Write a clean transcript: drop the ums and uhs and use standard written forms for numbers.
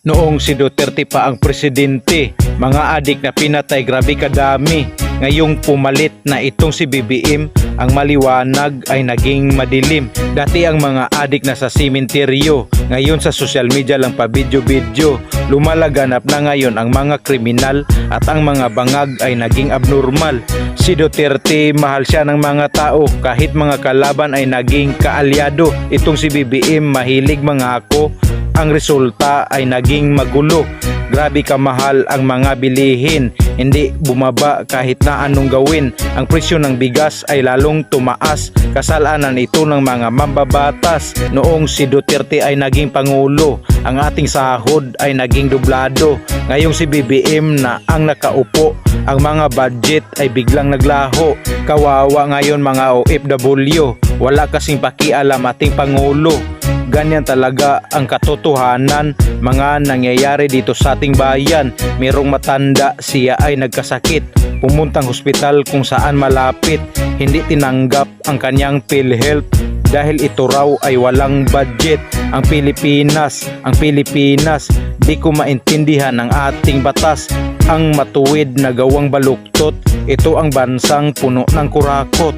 Noong si Duterte pa ang presidente, mga adik na pinatay grabe kadami. Ngayong pumalit na itong si BBM, ang maliwanag ay naging madilim. Dati ang mga adik na sa sementeryo, ngayon sa social media lang pa video-video. Lumalaganap na ngayon ang mga kriminal at ang mga bangag ay naging abnormal. Si Duterte, mahal siya ng mga tao kahit mga kalaban ay naging kaalyado. Itong si BBM, mahilig mga ako, ang resulta ay naging magulo. Grabe kamahal ang mga bilihin, hindi bumaba kahit na anong gawin. Ang presyo ng bigas ay lalong tumaas, kasalanan ito ng mga mambabatas. Noong si Duterte ay naging pangulo, ang ating sahod ay naging dublado. Ngayong si BBM na ang nakaupo, ang mga budget ay biglang naglaho. Kawawa ngayon mga OFW, wala kasing pakialam ating pangulo. Ganyan talaga ang katotohanan, mga nangyayari dito sa ating bayan. Merong matanda, siya ay nagkasakit, pumuntang hospital kung saan malapit. Hindi tinanggap ang kanyang PhilHealth dahil ito raw ay walang budget. Ang Pilipinas, di ko maintindihan ang ating batas. Ang matuwid na gawang baluktot, ito ang bansang puno ng kurakot.